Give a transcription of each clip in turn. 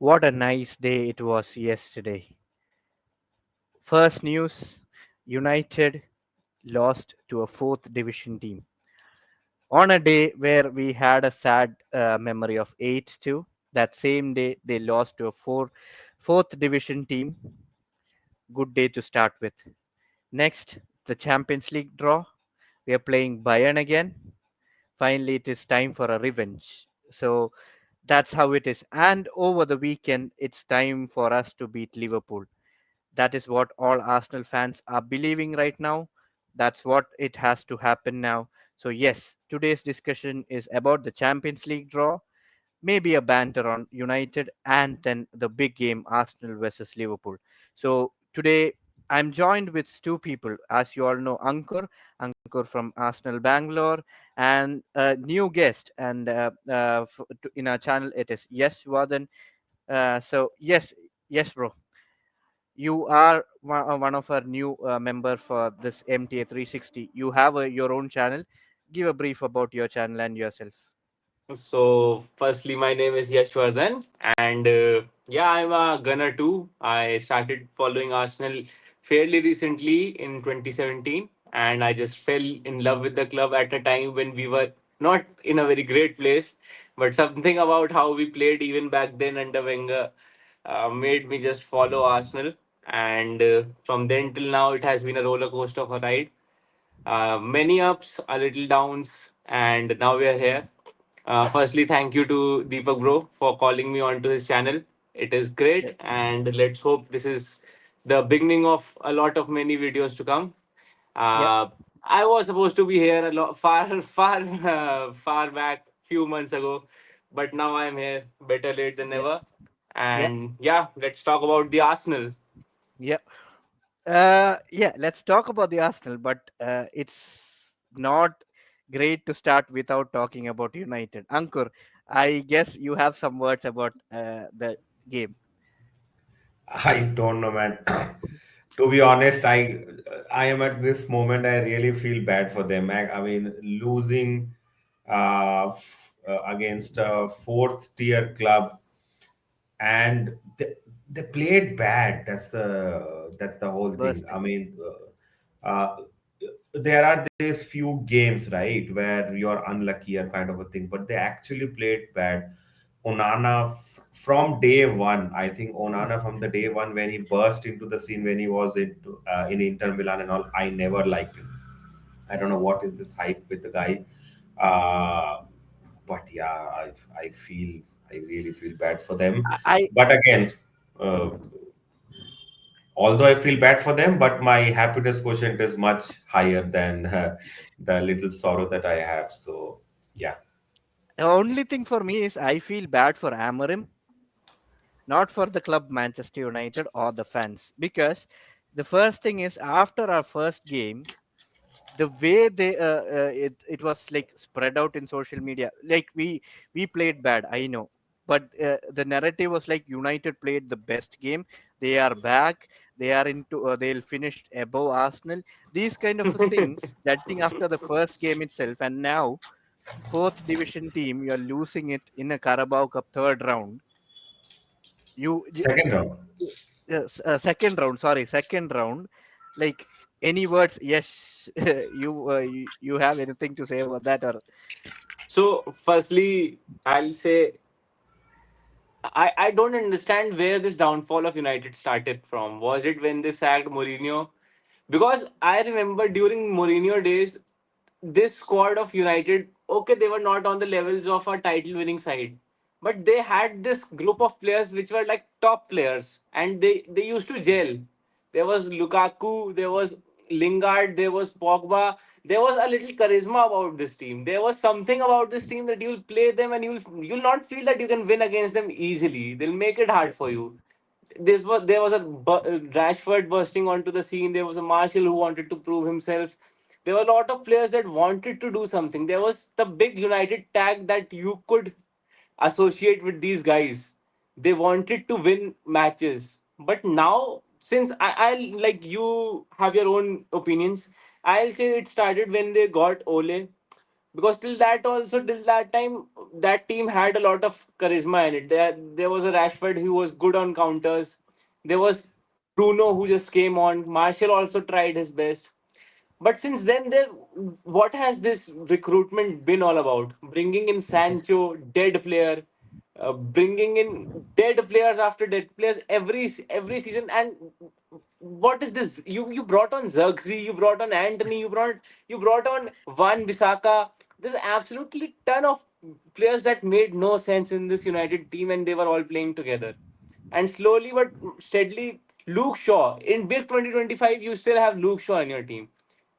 What a nice day it was yesterday. First news, United lost to a fourth division team. On a day where we had a sad memory of 8-2, that same day they lost to a fourth division team. Good day to start with. Next, the Champions League draw. We are playing Bayern again. Finally, it is time for a revenge. So that's how it is. And over the weekend, it's time for us to beat Liverpool. That is what all Arsenal fans are believing right now. That's what it has to happen now. So, yes, today's discussion is about the Champions League draw, maybe a banter on United, and then the big game Arsenal versus Liverpool. So, today I'm joined with two people, as you all know, Ankur from Arsenal Bangalore, and a new guest, and in our channel it is Yes Vardhan. Yes, bro, you are one of our new member for this MTA 360. You have your own channel. Give a brief about your channel and yourself. So, firstly, my name is Yashwardhan, and yeah, I'm a gunner too. I started following Arsenal fairly recently in 2017, and I just fell in love with the club at a time when we were not in a very great place. But something about how we played even back then under Wenger made me just follow Arsenal. And from then till now, it has been a roller coaster of a ride. Many ups, a little downs, and now we are here. Firstly, thank you to Deepak Bro for calling me onto his channel. It is great, Yep. and let's hope this is the beginning of a lot of many videos to come. Yep. Uh, I was supposed to be here a lot far back, few months ago, but now I'm here. Better late than Yep. never. Yep. And yeah, let's talk about the Arsenal. Yep. Yeah. Let's talk about the Arsenal, but it's not great to start without talking about United. Ankur, I guess you have some words about the game. I don't know, man. To be honest, I am at this moment. I really feel bad for them. I mean, losing against a fourth tier club, and they played bad. That's the whole thing. I Bursting. mean, there are these few games, right, where you're unlucky or kind of a thing, but they actually played bad. Onana from day one. I think Onana from the day one when he burst into the scene when he was in Inter Milan and all. I never liked him. I don't know what is this hype with the guy. Uh, but yeah, I feel I really feel bad for them. I But again, uh, although I feel bad for them, but my happiness quotient is much higher than the little sorrow that I have. So yeah. The only thing for me is I feel bad for Amorim, not for the club Manchester United or the fans, because the first thing is after our first game, the way it was like spread out in social media, like we played bad, I know, but the narrative was like United played the best game. They are back. They are into. They'll finish above Arsenal. These kind of things, judging after the first game itself, and now fourth division team, you're losing it in a Carabao Cup third round. Second round. Yes, second round. Sorry, second round. Like any words? Yes, you have anything to say about that? Or So, firstly, I'll say I don't understand where this downfall of United started from. Was it when they sacked Mourinho? Because I remember during Mourinho days, this squad of United, okay, they were not on the levels of a title winning side, but they had this group of players which were like top players, and they used to gel. There was Lukaku, there was Lingard, there was Pogba. There was a little charisma about this team. There was something about this team that you'll play them and you'll not feel that you can win against them easily. They'll make it hard for you. There was a Rashford bursting onto the scene. There was a Marshall who wanted to prove himself. There were a lot of players that wanted to do something. There was the big United tag that you could associate with these guys. They wanted to win matches. But now, since I like you have your own opinions, I'll say it started when they got Ole, because till that time that team had a lot of charisma in it. There was a Rashford who was good on counters. There was Bruno who just came on. Martial also tried his best. But since then, what has this recruitment been all about? Bringing in Sancho, dead player, bringing in dead players after dead players every season. And what is this? You brought on Zirkzee, you brought on Anthony, you brought on Van Bissaka. There's absolutely ton of players that made no sense in this United team, and they were all playing together. And slowly but steadily, Luke Shaw in big 2025, you still have Luke Shaw in your team.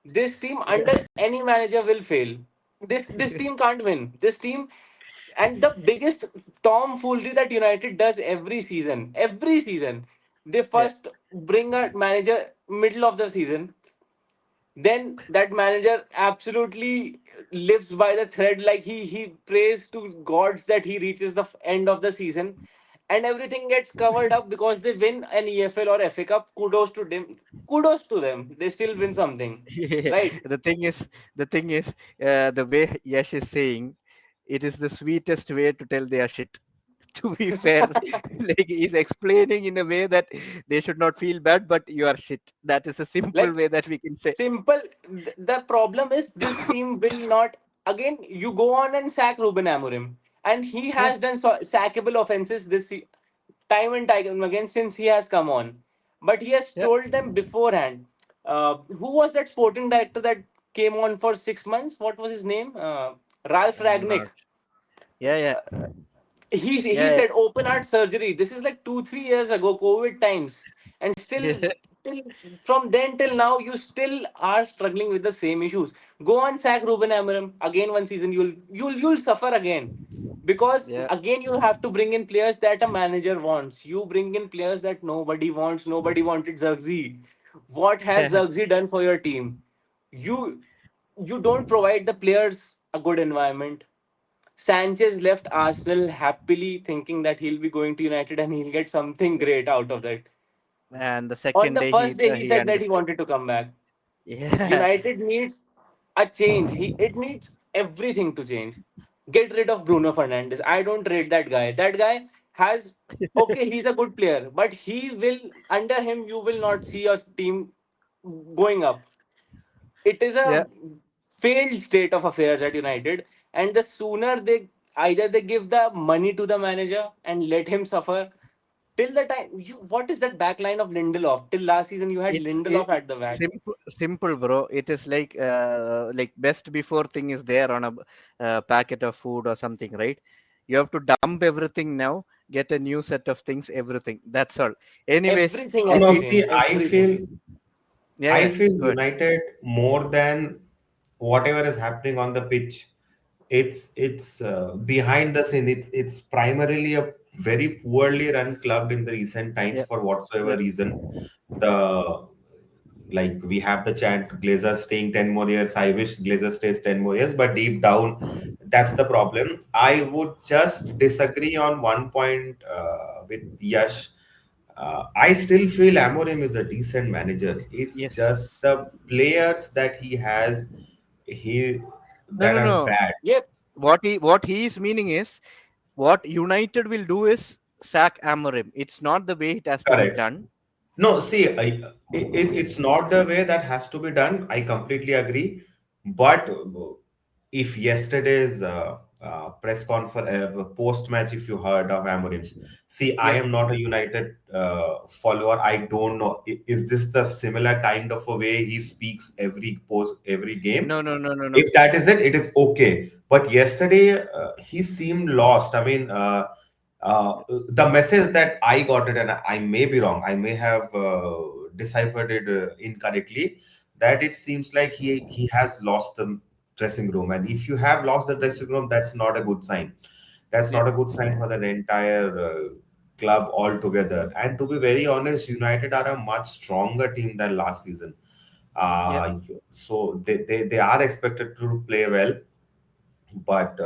This team under any manager will fail. This team can't win. This team, and the biggest tomfoolery that United does every season, they Yeah. first bring a manager middle of the season, then that manager absolutely lives by the thread, like he prays to gods that he reaches the end of the season, and everything gets covered up because they win an EFL or FA Cup. Kudos to them, they still win something, right? the thing is, the way Yash is saying, it is the sweetest way to tell they are shit. To be fair, like he's explaining in a way that they should not feel bad, but you are shit. That is a simple Like, way that we can say. simple. The problem is this team will not. Again, you go on and sack Ruben Amorim, and he Yeah, has done sackable offenses time and time again since he has come on. But he has yeah. told them beforehand. Who was that sporting director that came on for 6 months? What was his name? Ralph I'm Ragnick. not. Yeah, yeah, He yeah, said open heart surgery. This is like 2 3 years ago, COVID times, and still, yeah. till from then till now, you still are struggling with the same issues. Go on, sack Ruben Amorim again. One season, you'll suffer again, because Yeah. again you have to bring in players that a manager wants. You bring in players that nobody wants. Nobody wanted Zirkzee. What has Zirkzee done for your team? You you don't provide the players a good environment. Sanchez left Arsenal happily thinking that he'll be going to United and he'll get something great out of that. And the On second the day first day, he he said that he understood. wanted to come back. Yeah. United needs a change. It needs everything to change. Get rid of Bruno Fernandes. I don't rate that guy. That guy has, okay, he's a good player, but he will, under him you will not see your team going up. It is Yeah. a failed state of affairs at United, and the sooner they, either they give the money to the manager and let him suffer till the time what is that back line of Lindelof? Till last season you had It's it, Lindelof at the back. simple, bro. It is like best before thing is there on a packet of food or something, right? You have to dump everything now, get a new set of things, everything. That's all. Anyways, Everything if has No, to we, see, change. Everything. yeah, I yeah, feel good. United more than whatever is happening on the pitch. It's behind the scene. It's primarily a very poorly run club in the recent times Yeah, for whatsoever yeah, reason. The like we have the chant Glazer staying 10 more years. I wish Glazer stays 10 more years, but deep down, that's the problem. I would just disagree on one point with Yash. I still feel Amorim is a decent manager. It's just yes. the players that he has, he No, that no, are no. bad. Yep. What he is meaning is what United will do is sack Amorim. It's not the way it has to be Correct. done. No, see, it's not the way that has to be done. I completely agree. But if yesterday's press conference, post match, if you heard of Amorim's, see, I Yeah. am not a United follower. I don't know. Is this the similar kind of a way he speaks every post, every game? No, no, no, no, no. If that is it, it is okay. But yesterday, he seemed lost. I mean, the message that I got it, and I may be wrong, I may have deciphered it incorrectly, that it seems like he has lost the dressing room. And if you have lost the dressing room, that's not a good sign. That's Yeah. not a good sign for the entire club altogether. And to be very honest, United are a much stronger team than last season. Yeah. So they are expected to play well, but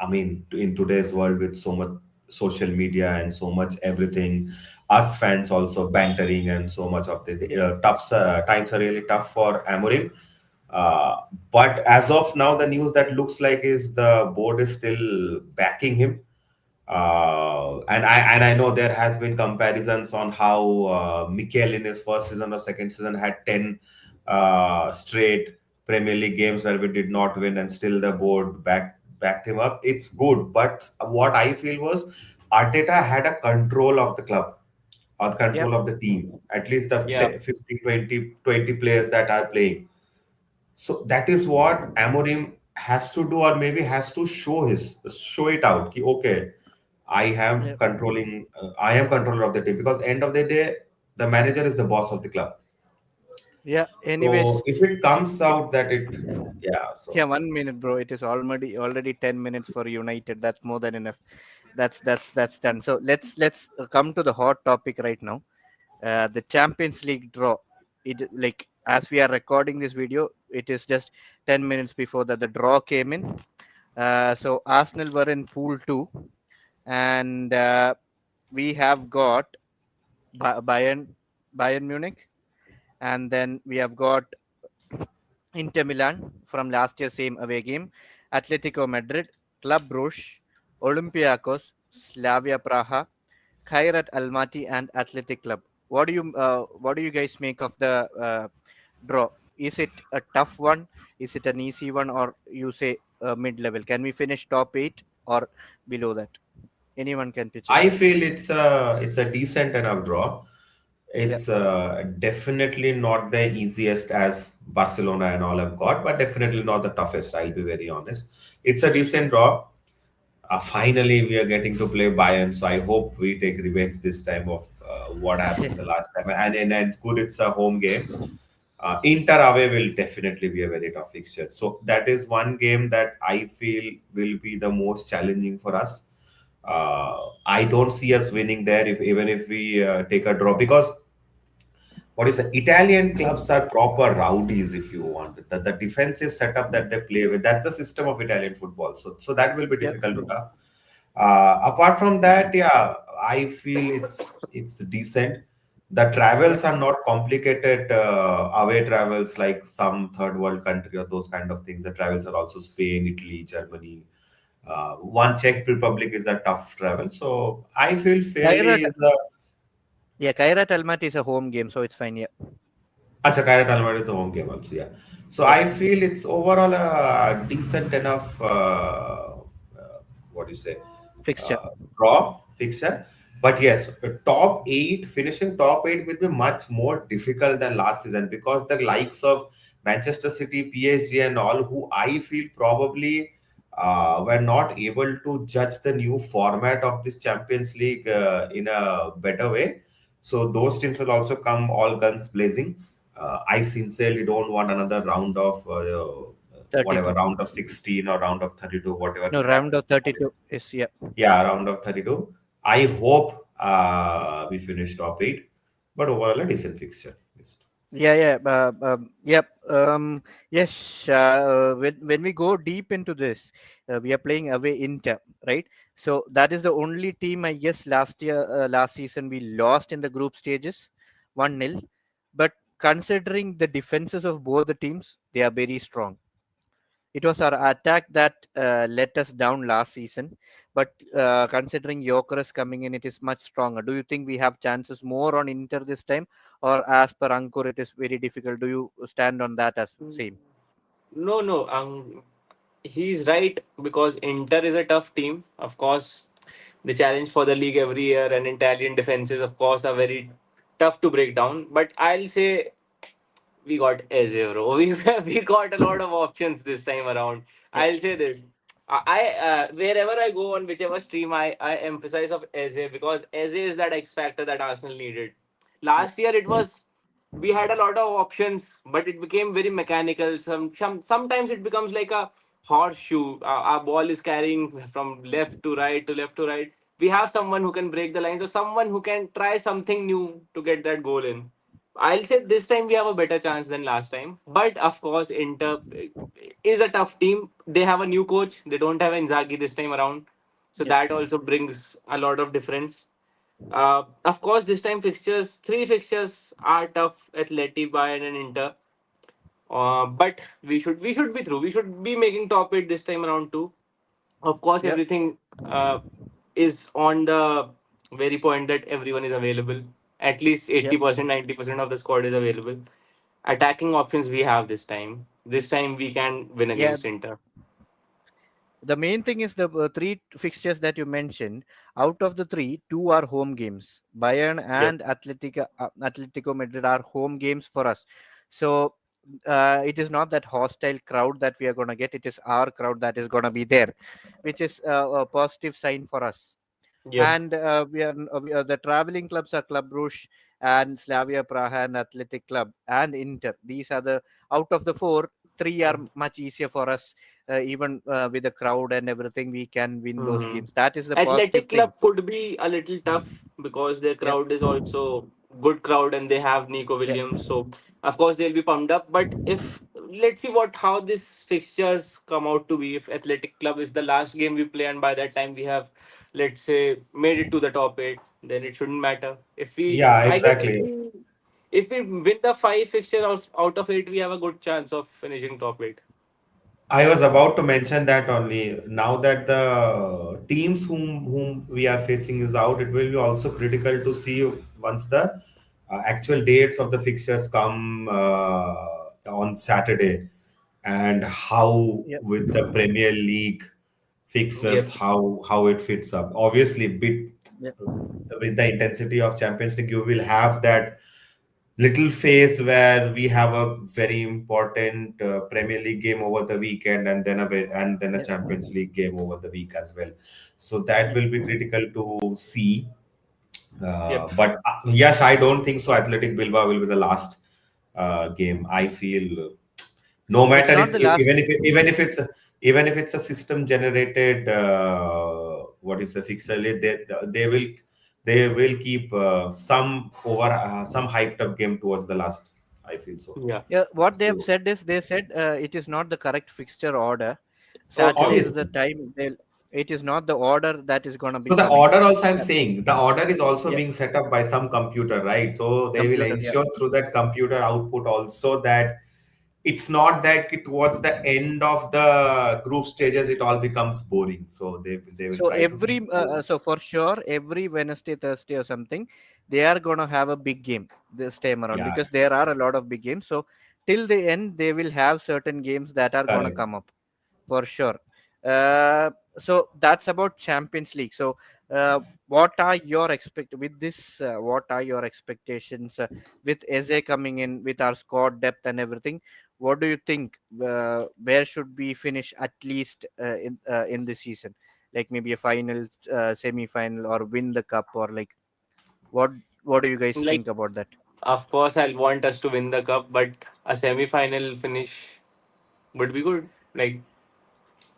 I mean, in today's world with so much social media and so much everything, us fans also bantering and so much of the Yeah. tough times are really tough for Amorim. Uh, but as of now, the news that looks like is the board is still backing him. And I know there has been comparisons on how Mikel in his first season or second season had 10 straight Premier League games where we did not win, and still the board backed him up. It's good, but what I feel was Arteta had a control of the club or Yep. control of the team, at least the Yeah. 15, 20 players that are playing. So that is what Amorim has to do, or maybe has to show it out. Ki, okay, Yep. I am controller of the team, because end of the day, the manager is the boss of the club. Yeah. So Anyways, if it comes out that yeah, yeah. so 1 minute, bro. It is already 10 minutes for United. That's more than enough. That's done. So let's come to the hot topic right now. The Champions League draw. It like as we are recording this video, it is just 10 minutes before that the draw came in. So Arsenal were in Pool Two, and we have got Bayern Munich, and then we have got Inter Milan from last year's same away game, Atletico Madrid, Club Brugge, Olympiacos, Slavia Praha, Khairat Almaty, and Athletic Club. What do you guys make of the draw? Is it a tough one? Is it an easy one, or you say mid level? Can we finish top eight or below that? Anyone can pitch in. I feel it's a decent enough draw. Yeah, It's definitely not the easiest as Barcelona and all have got, but definitely not the toughest. I'll be very honest. It's a decent draw. Finally, we are getting to play Bayern, so I hope we take revenge this time of what happened the last time. And good, it's a home game. Inter away will definitely be a very tough fixture. So that is one game that I feel will be the most challenging for us. I don't see us winning there, if even if we take a draw, because what is the Italian clubs are proper rowdies, if you want. The defensive setup that they play with, that's the system of Italian football. So that will be yeah, difficult to tough. Apart from that, yeah, I feel it's decent. The yeah. travels are not complicated away travels like some third world country or those kind of things. The travels are also Spain, Italy, Germany. One Czech Republic is a tough travel. So I feel Kairat, fairly is a yeah, Kairat Almaty is a home game, so it's fine. Yeah, Acha, Kairat Almada is a home game also, yeah. So yeah. I feel it's overall a decent enough, what do you say, Fixture. uh, draw fixture. But yes, top eight, finishing top eight will be much more difficult than last season, because the likes of Manchester City, PSG, and all, who I feel probably were not able to judge the new format of this Champions League in a better way. So those teams will also come all guns blazing. I sincerely don't want another round of whatever, 32. round of 16 or round of 32, whatever No, will round happen. of 32 is, yeah. Yeah, round of 32. I hope we finish top eight, but overall a decent fixture list. Yeah, yeah. Yep. Yes. When we go deep into this, we are playing away Inter, right? So that is the only team, I guess, last season we lost in the group stages, 1-0. But considering the defenses of both the teams, they are very strong. It was our attack that let us down last season, but considering Jokeres coming in, it is much stronger. Do you think we have chances more on Inter this time, or as per Ankur, it is very difficult? Do you stand on that as same? No, no. He's right because Inter is a tough team. Of course, the challenge for the league every year, and Italian defenses, of course, are very tough to break down. But I'll say we got Eze, bro. We got a lot of options this time around. Yeah, I'll say this. Wherever I go on whichever stream, I emphasize of Eze because Eze is that X factor that Arsenal needed. yeah, Last year it was we had a lot of options, but it became very mechanical. Sometimes it becomes like a horseshoe. Our ball is carrying from left to right to left to right. We have someone who can break the lines or someone who can try something new to get that goal in. I'll say this time we have a better chance than last time. But of course, Inter is a tough team. They have a new coach. They don't have Inzaghi this time around. So yeah. that also brings a lot of difference. Of course, this time three fixtures are tough. Atleti, Bayern, and Inter. But we should be through. We should be making top eight this time around too. Of course, Yep. everything is on the very point that everyone is available. At least Yep. 80%, 90% of the squad is available. Attacking options we have this time. This time we can win Yeah. against Inter. The main thing is the three fixtures that you mentioned. Out of the three, two are home games. Bayern Yep. and Atletico Madrid are home games for us. So it is not that hostile crowd that we are going to get. It is our crowd that is going to be there, which is a positive sign for us. Yep. And the traveling clubs are Club Brugge and Slavia Praha and Athletic Club and Inter. These are the out of the four, three are much easier for us. Even with the crowd and everything, we can win those Hmm. games. That is the positive Athletic thing. Club could be a little tough because their Yep. crowd is also good crowd and they have Nico Yep. Williams. So of course they'll be pumped up. But if let's see what how these fixtures come out to be. If Athletic Club is the last game we play and by that time we have, let's say, made it to the top eight, then it shouldn't matter. If we, Yeah, I guess, exactly. if we win the five fixture out of eight, we have a good chance of finishing top eight. I was about to mention that only. Now that the teams whom we are facing is out, it will be also critical to see once the actual dates of the fixtures come on Saturday, and how Yep. with the Premier League fixtures, Yep. how it fits up. Obviously, bit Yep. with the intensity of Champions League, you will have that little phase where we have a very important Premier League game over the weekend, and then a Yep. Champions League game over the week as well. So that Yep. will be critical to see. Yep. But yes, I don't think so. Athletic Bilbao will be the last game. I feel no It's matter not if the last. even if it's a system generated what is the fixer, they will keep some hyped up game towards the last. I feel so. Yeah. Yeah, what they have So said is they said it is not the correct fixture order. Okay. Saturday is Okay. the obviously, time. It is not the order that is going to be so the coming. order also, I'm Uh, saying the order is also yeah, being set up by some computer, right? So they will computer. Yeah. ensure through that computer output also that it's not that towards the end of the group stages it all becomes boring. So they will So try to make so. so for sure, every Wednesday, Thursday, or something, they are gonna have a big game this time around Yeah, because there are a lot of big games. So till the end, they will have certain games that are gonna correct. come up for sure. So that's about Champions League. So what are your expect with this? What are your expectations with Eze coming in with our squad depth and everything? What do you think? Where should we finish at least in this season? Like maybe a final, semi-final, or win the cup, or like what? What do you guys Like, think about that? of course, I'll want us to win the cup, but a semi-final finish would be good. Like,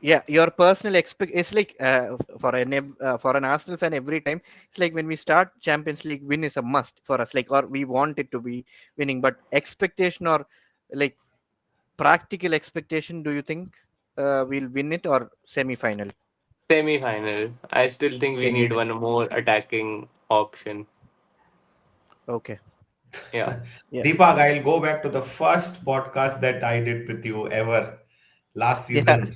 Yeah, your personal expect it's like for an Arsenal fan every time it's like when we start Champions League, win is a must for us. Like or we want it to be winning, but expectation or like practical expectation, do you think we'll win it or semi-final? semi-final. I still think we need Semi-final. one more attacking option. Okay. Yeah. Yeah. Deepak, I'll go back to the first podcast that I did with you ever last Yeah. season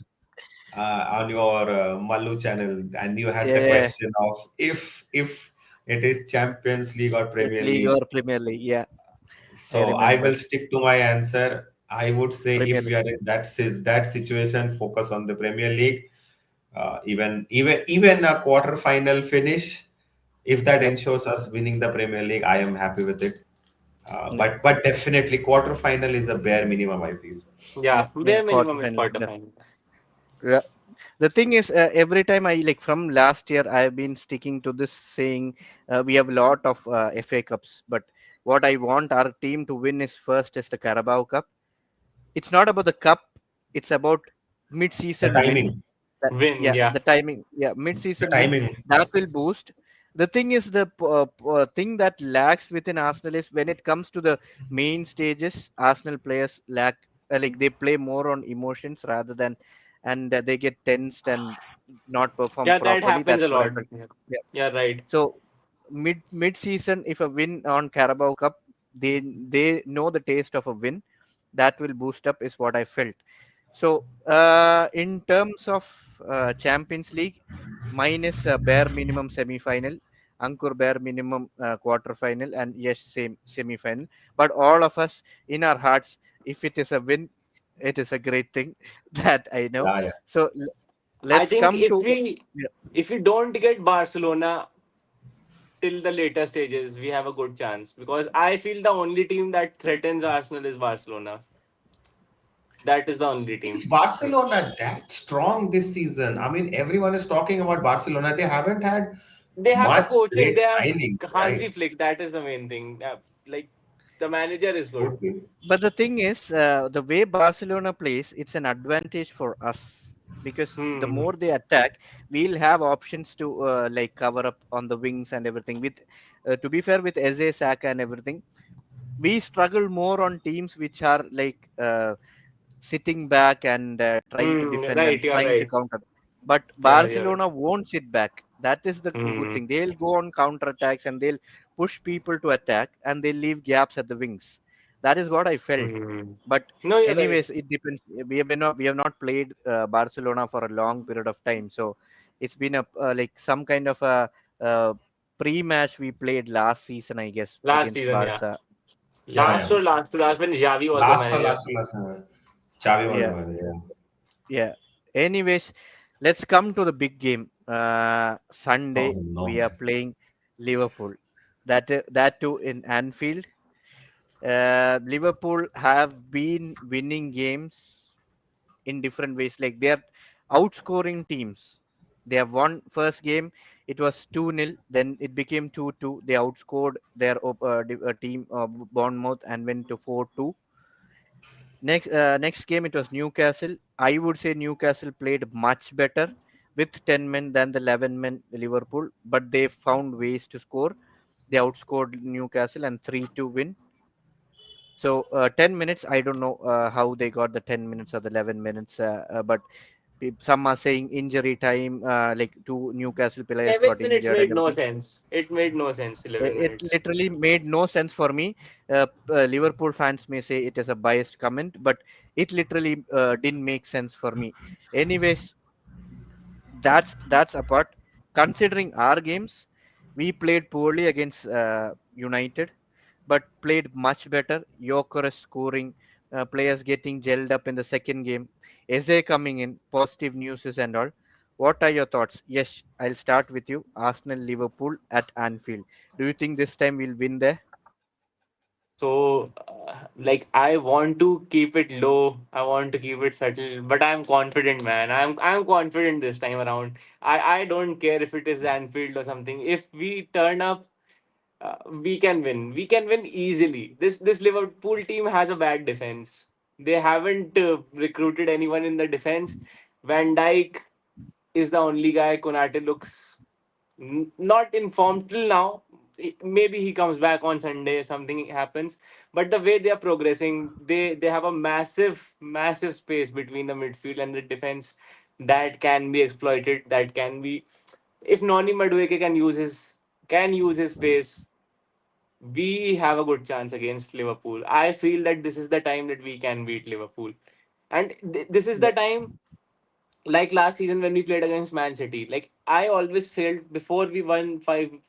on your Mallu channel, and you had the Yeah. question of if it is Champions League or It's Premier League League. or Premier League. Yeah, I So I remember will stick to my answer. I would say Premier if we League. are in that situation, focus on the Premier League. Even a quarter final finish, if that Yep. ensures us winning the Premier League, I am happy with it. Yep. But definitely quarter final is a bare minimum, I feel. Yeah. Yep. Yeah. Bare minimum is Quarterfinal. quarterfinal. Yeah. The thing is, every time I like from last year, I've been sticking to this saying we have a lot of FA Cups, but what I want our team to win is first is the Carabao Cup. It's not about the cup; it's about The mid-season win. timing, That Win. yeah, Yeah. the timing. Yeah, the mid-season win timing. that will boost. The thing is, the thing that lacks within Arsenal is when it comes to the main stages, Arsenal players lack like they play more on emotions rather than, and they get tensed and not perform Yeah. That properly. happens That's a what I lot. felt. Yeah. Yeah. Yeah. Right. So mid season, if a win on Carabao Cup, they know the taste of a win. that will boost up, is what I felt. So, in terms of Champions League, mine is bare minimum semi-final, Ankur bare minimum quarter-final, and yes, same semi-final. But all of us, in our hearts, if it is a win, it is a great thing. That I know. Yeah, yeah. So I let's think come if to we yeah, if we don't get Barcelona till the later stages, we have a good chance because I feel the only team that threatens Arsenal is Barcelona. That is the only Is team. Barcelona that strong this season? I mean, everyone is talking about Barcelona. They haven't had They have the much coaching. great They have signings, Hansi right? Flick. That is the main thing. Like the manager is good. Could be. but the thing is, the way Barcelona plays, it's an advantage for us because the Hmm. more they attack, we'll have options to like cover up on the wings and everything. With to be fair, with Eze, Saka, and everything, we struggle more on teams which are like sitting back and trying to Hmm. defend and Right. You're trying to right. counter. But You're right. Barcelona won't sit back. That is the good Hmm. thing. They'll go on counter attacks and they'll push people to attack and they'll leave gaps at the wings. That is what I felt. Hmm. But No, you're right. anyways, it depends. We have not played Barcelona for a long period of time, so it's been a like some kind of a pre-match we played last season, I guess, Last against season, yeah. Barca. Yeah, Last yeah. or So last to last when Xavi was the Last or manager. last or last. Xavi was the yeah, one. Yeah. yeah. Anyways, let's come to the big game. Oh Sunday no, we are man. playing Liverpool. That too in Anfield. Liverpool have been winning games in different ways. Like they are outscoring teams. They have won first game. It was 2-0. Then it became 2-2. They outscored their team Bournemouth and went to 4-2. Next game it was Newcastle. I would say Newcastle played much better with 10 men than the 11 men Liverpool, but they found ways to score. They outscored Newcastle and 3-2 win. So 10 minutes, I don't know how they got the 10 minutes or the 11 minutes, but some are saying injury time, like two Newcastle players 11 got minutes injured and made no everything. sense. It made no sense, 11 It minutes. literally made no sense for me. Liverpool fans may say it is a biased comment, but it literally didn't make sense for me. Anyways, that's apart. Considering our games, we played poorly against United, but played much better. Jokeres scoring, players getting gelled up in the second game. Eze coming in, positive news and all. What are your thoughts? Yes, I'll start with you. Arsenal Liverpool at Anfield. Do you think this time we'll win there? So, like, I want to keep it low. I want to keep it subtle, but I'm confident, man. I'm confident this time around. I don't care if it is Anfield or something. If we turn up, we can win. We can win easily. This Liverpool team has a bad defense. They haven't recruited anyone in the defense. Van Dijk is the only guy. Konate looks not informed till now. Maybe he comes back on Sunday, something happens. But the way they are progressing, they have a massive space between the midfield and the defense that can be exploited. That can be, if Noni Madueke can use his space, we have a good chance against Liverpool. I feel that this is the time that we can beat Liverpool, and this is Yeah, the time, like last season when we played against Man City. Like I always felt before we won 5-1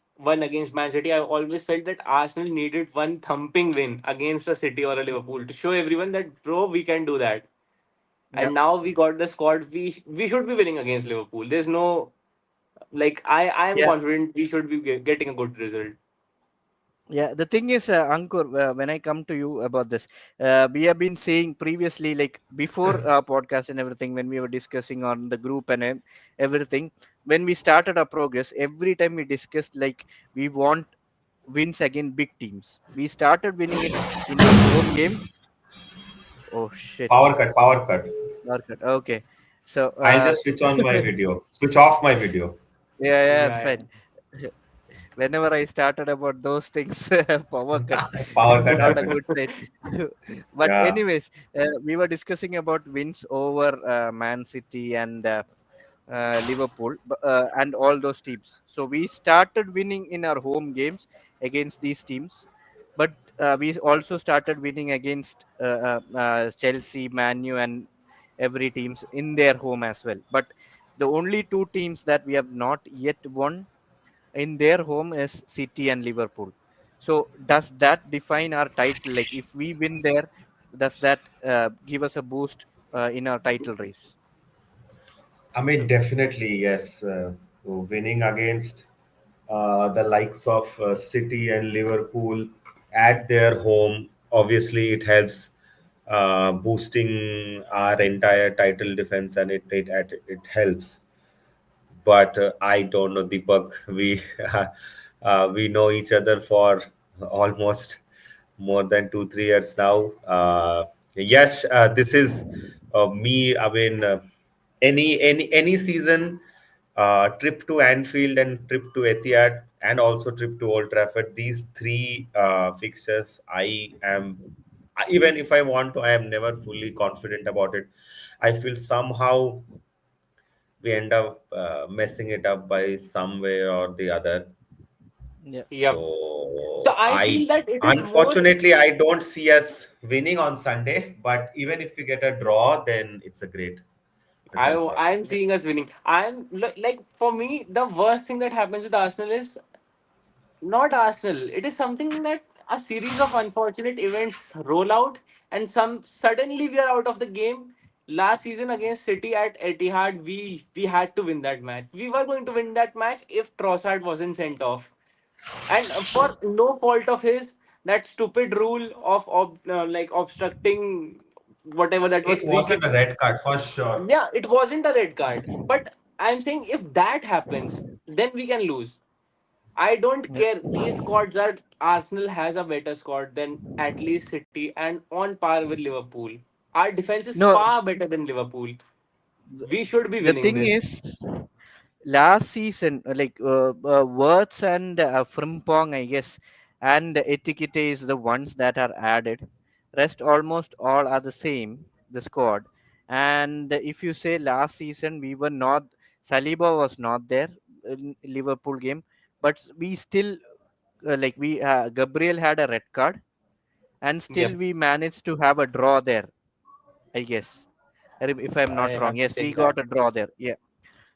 against Man City, I always felt that Arsenal needed one thumping win against a City or a Liverpool to show everyone that bro we can do that. yeah, And now we got the squad. We should be winning against Liverpool. There's no, like, I am yeah. confident we should be getting a good result. Yeah, the thing is, Ankur, when I come to you about this, we have been saying previously, like before podcast and everything, when we were discussing on the group and everything, when we started our progress, every time we discussed like we want wins against big teams. We started winning it in our home games. Oh shit! Power cut, power cut. Market. Okay, so I'll just switch on my video. Switch off my video. yeah, yeah, it's Yeah, fine. Whenever I started about those things, power cut. Power It's cut not a happened. good thing. But Yeah. anyways, we were discussing about wins over Man City and Liverpool and all those teams. So we started winning in our home games against these teams, but we also started winning against Chelsea, Manu, and every teams in their home as well. But the only two teams that we have not yet won in their home is City and Liverpool. So does that define our title? Like if we win there, does that give us a boost in our title race? I mean, definitely, yes. Winning against the likes of City and Liverpool at their home, obviously, it helps boosting our entire title defense, and it helps. But I don't know, Deepak. We know each other for almost more than 2 3 years now. Yes, this is me. I mean, any season, trip to Anfield and trip to Etihad and also trip to Old Trafford. These three fixtures, even if I want to, I am never fully confident about it. I feel somehow we end up messing it up by some way or the other. Yeah. Yep. So So I feel I that it is more. unfortunately I don't see us winning on Sunday, but even if we get a draw, then it's a great result for us. I'm seeing us winning. Like for me, the worst thing that happens with Arsenal is not Arsenal. It is something that a series of unfortunate events roll out, and some suddenly we are out of the game. Last season against City at Etihad, we had to win that match. We were going to win that match if Trossard wasn't sent off, and for no fault of his, that stupid rule of like obstructing whatever that was It free wasn't a kicks. red card for sure. Yeah, it wasn't a red card, but I'm saying if that happens, then we can lose. I don't Yeah. care. These squads are Arsenal has a better squad than at least City and on par with Liverpool. Our defense is No, far better than Liverpool. We should be the winning thing this. is, last season, Words and Frimpong, I guess, and Etiquette is the ones that are added. Rest almost all are the same, the squad. And if you say last season, we were not, Saliba was not there in Liverpool game, but we still, Gabriel had a red card, and still Yep, we managed to have a draw there, I guess. If I'm I not wrong. have to Yes, we check got that. a draw there. Yeah,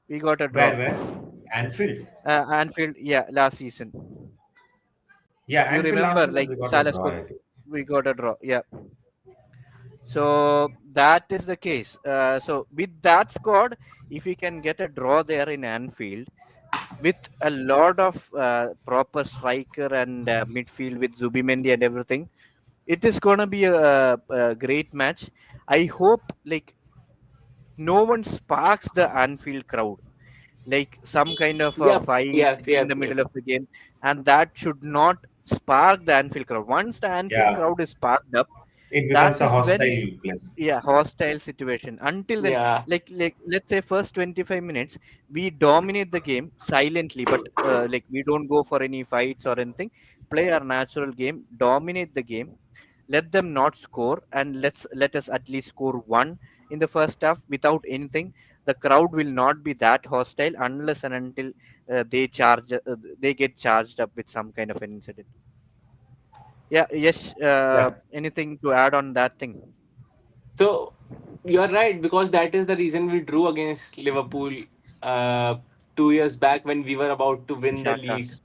we got a draw. Where? Anfield. Anfield, yeah, last season. Yeah, You Anfield last remember, season like we got a Salah draw, spoke, I think. we got a draw. Yeah. So that is the case. So with that squad, if we can get a draw there in Anfield with a lot of proper striker and midfield with Zubimendi and everything, it is gonna be a great match. I hope like no one sparks the Anfield crowd, like some kind of a Yep, fight yep, in yep, the yep. middle of the game, and that should not spark the Anfield crowd. Once the Anfield Yeah, crowd is sparked up, it that becomes a is when, hostile place. yeah, hostile situation. Until then, Yeah. like let's say first 25 minutes we dominate the game silently, but like we don't go for any fights or anything, play our natural game, dominate the game, let them not score, and let us at least score one in the first half without anything. The crowd will not be that hostile unless and until they get charged up with some kind of an incident. Yeah, yes, Yeah. anything to add on that thing? So you're right because that is the reason we drew against Liverpool uh, 2 years back when we were about to win the league. Shakas.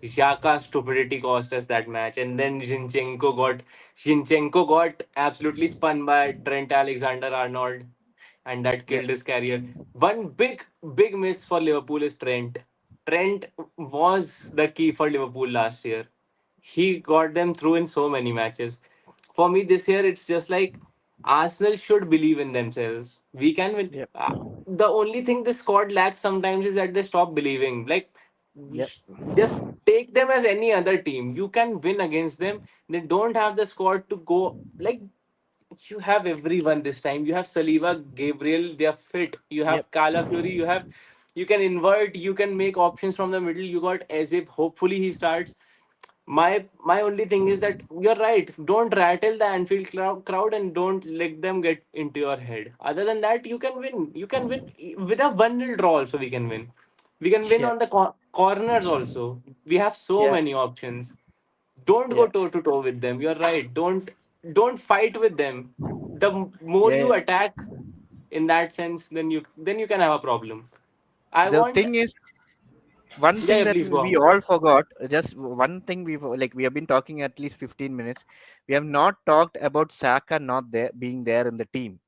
Xhaka's stupidity cost us that match, and then Zinchenko got absolutely spun by Trent Alexander-Arnold, and that Yep, killed his career. One big miss for Liverpool is Trent. Trent was the key for Liverpool last year. He got them through in so many matches. For me, this year it's just like Arsenal should believe in themselves. We can win. yep, The only thing the squad lacks sometimes is that they stop believing. Like yep, just take them as any other team. You can win against them. They don't have the squad to go like you have everyone this time. You have Saliba, Gabriel, they are fit. You yep, have Kala Fury, you can invert, you can make options from the middle. You got Ezip, hopefully he starts. My only thing is that you're right. Don't rattle the Anfield crowd and don't let them get into your head. Other than that, you can win. You can win with a 1-0 draw. Also, we can win. We can win yep, on the corners. Also, we have so yeah. many options. Don't go yeah, toe to toe with them. You're right. Don't fight with them. The more yeah. you attack in that sense, then you can have a problem. I The want. thing is, one Yeah, thing yeah, that please go we on. all forgot, just one thing we have been talking at least 15 minutes. We have not talked about Saka not there being there in the team.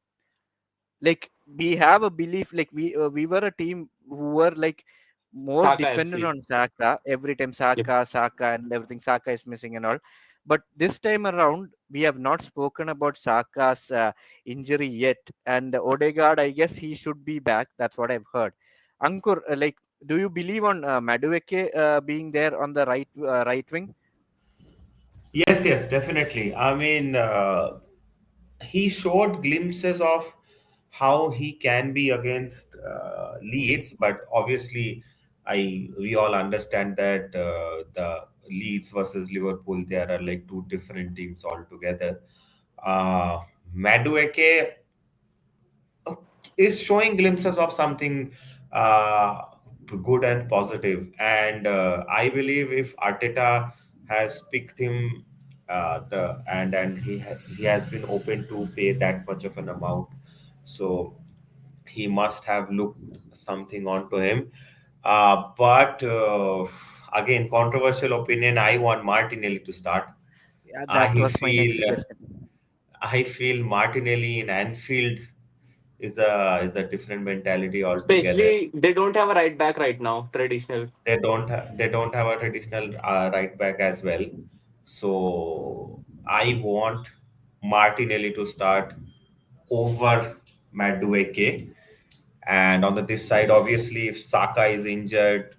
Like we have a belief, like we were a team who were like more Saka dependent FC. on Saka every time. Yep. Saka and everything. Saka is missing and all. But this time around, we have not spoken about Saka's injury yet. And Odegaard, I guess he should be back. That's what I've heard. Ankur, like, do you believe on Madueke being there on the right wing? Yes, yes, definitely. I mean, he showed glimpses of how he can be against Leeds, but obviously, I we all understand that the Leeds versus Liverpool, there are like two different teams altogether. Uh, Madueke is showing glimpses of something uh, good and positive. And I believe if Arteta has picked him, and he has been open to pay that much of an amount, so he must have looked something onto him. But again, controversial opinion. I want Martinelli to start. Yeah, that I was my next feel question. I feel Martinelli in Anfield is a different mentality altogether. Especially they don't have a right back right now. Traditional. They don't have a traditional right back as well. So I want Martinelli to start over Madueke. And on the this side, obviously, if Saka is injured,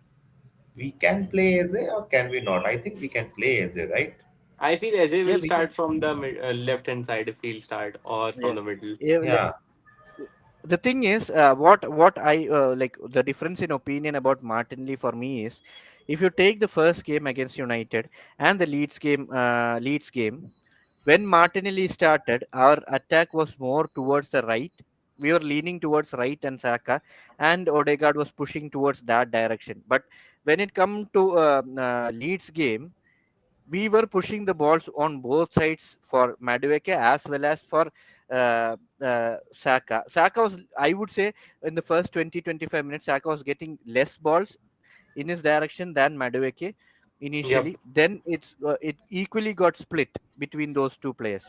we can play Eze or can we not? I think we can play Eze, right? I feel Eze Yeah, will we can. start from the left hand side if he'll start, or from Yeah, the middle. yeah. Yeah. The thing is, what I like the difference in opinion about Martinelli for me is, if you take the first game against United and the Leeds game, when Martinelli started, our attack was more towards the right. We were leaning towards right and Saka, and Odegaard was pushing towards that direction. But when it come to Leeds game, we were pushing the balls on both sides for Madueke as well as for Saka. Saka was, I would say, in the first 20-25 minutes, Saka was getting less balls in his direction than Madueke Yep. initially. Then it equally got split between those two players.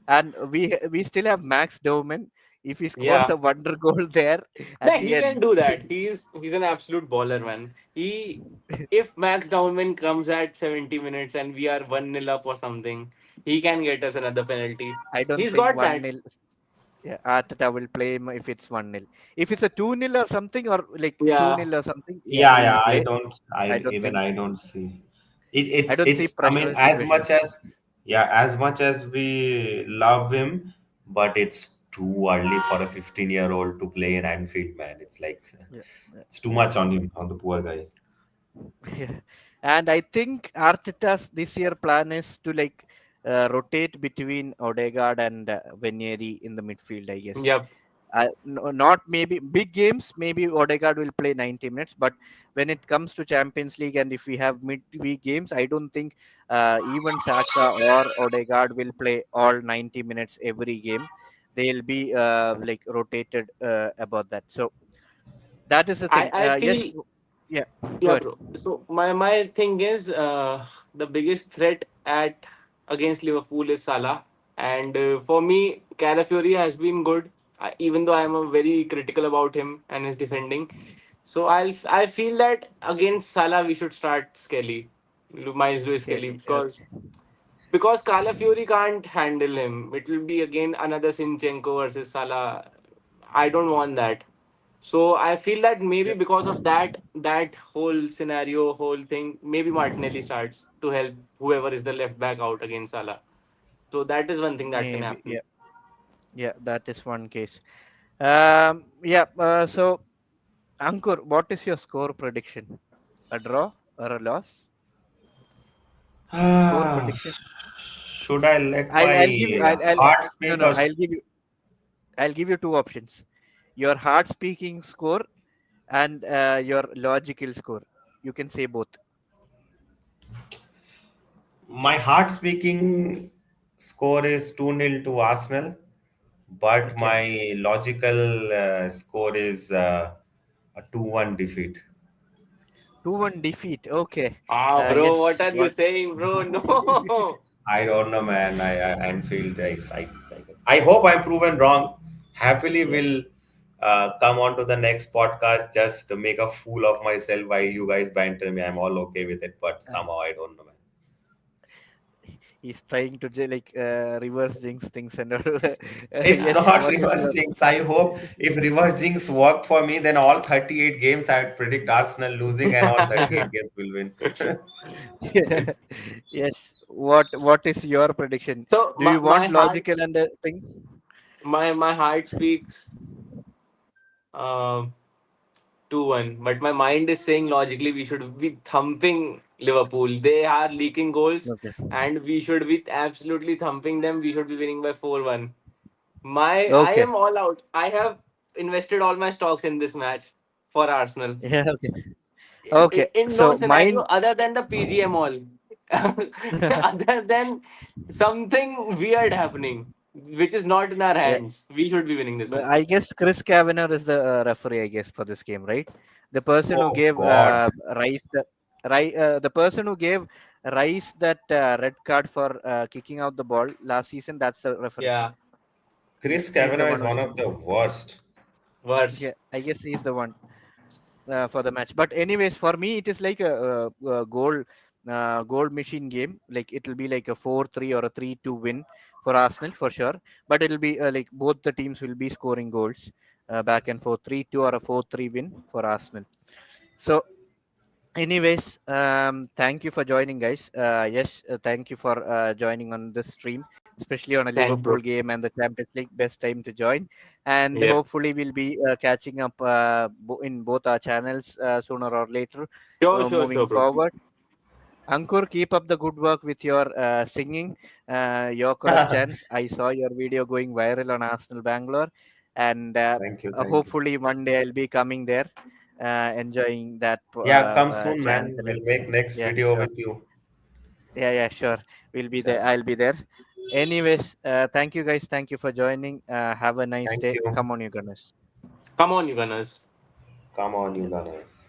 And we still have Max Dowman. If he scores Yeah. a wonder goal there at Yeah, the he can end, do that. He's an absolute baller, man. He If Max Downman comes at 70 minutes and we are 1-0 up or something, he can get us another penalty. I don't He's think got one that. nil. Yeah, Arteta will play him if it's 1-0. If it's a 2-0 or something, or like 2 Yeah. nil or something, yeah, Yeah, he'll yeah. I play. don't. I I don't even think I so. don't see it. I It's don't see it's. I mean, pressure as much situations. as yeah, as much as we love him, but it's too early for a 15-year-old to play in Anfield, man. It's like Yeah, yeah, it's too much on him, on the poor guy. yeah. And I think Arteta's this year plan is to like rotate between Odegaard and Venieri in the midfield, I guess. Yep. Not maybe big games, maybe Odegaard will play 90 minutes, but when it comes to Champions League and if we have midweek games, I don't think even Saka or Odegaard will play all 90 minutes every game. They'll be like rotated about that. So that is the thing. I Yes, feel yeah, go Yeah, ahead. bro. So my thing is the biggest threat at against Liverpool is Salah, and for me, Calafiori has been good, even though I am very critical about him and his defending. So I feel that against Salah we should start Skelly, Luis Skelly, Skelly. because Calafiori can't handle him. It will be again another Sinchenko versus Salah. I don't want that. So I feel that maybe Yeah, because of that whole scenario, whole thing, maybe Martinelli starts to help whoever is the left back out against Salah. So that is one thing that can maybe. happen. Yeah, yeah, that is one case. Yeah. So, Ankur, what is your score prediction? A draw or a loss? Score Ah, prediction. should I let I'll give you. my I'll heart no speak no. or I'll give you two options. Your heart speaking score and your logical score. You can say both. My heart speaking score is 2-0 to Arsenal, but Okay. my logical score is a 2-1 defeat. 2-1 defeat. Okay. Ah, bro, what Yes. are you What? saying, bro? No. I don't know, man. I Anfield. I hope I'm proven wrong. Happily, Yeah. will come on to the next podcast just to make a fool of myself while you guys banter me. I'm all okay with it, but Uh, somehow I don't know, man. he's trying to reverse jinx things and all. It's Yes. not What is reverse your? jinx. I hope if reverse jinx worked for me, then all 38 games I would predict Arsenal losing and all 38 games will win. Yes. What is your prediction? So Do you my want heart, logical and thing? my heart speaks um 2-1, but my mind is saying logically we should be thumping Liverpool. They are leaking goals, Okay. and we should be absolutely thumping them. We should be winning by 4-1. I Okay. am all out. I have invested all my stocks in this match for Arsenal. Yeah. Okay. Okay. In no So scenario mine. other than the PGM all, other than something weird happening, which is not in our Yeah. hands. We should be winning this But match. I guess Chris Kavanagh is the referee, I guess, for this game, right? The person who Oh gave God. The person who gave Rice that red card for kicking out the ball last season, that's the referee. Yeah, Chris He's the Kavanagh one is who's one of the worst. worse. yeah. I guess he's the one for the match. But anyways, for me, it is like a goal machine game. Like it'll be like a 4-3 or a 3-2 win for Arsenal for sure. But it'll be like both the teams will be scoring goals back and forth, 3-2 or a 4-3 win for Arsenal. So anyways, thank you for joining, guys. Yes, thank you for joining on this stream, especially on a Thanks, Liverpool bro. game and the Champions League. Best time to join, and Yep. hopefully we'll be catching up in both our channels sooner or later. Sure, Moving bro. forward, Ankur, keep up the good work with your singing, your correct chants. I saw your video going viral on Arsenal Bangalore, and Thank you, thank you. hopefully one day I'll be coming there, enjoying that Yeah, come soon, chant man. and We'll everything. make next Yeah, video sure. with you. Yeah, yeah, sure. We'll be there. Sure. I'll be there. Anyways, thank you guys. Thank you for joining. Have a nice Thank day. you. Come on, you guys. Come on, you gunners. Come on, you gunners.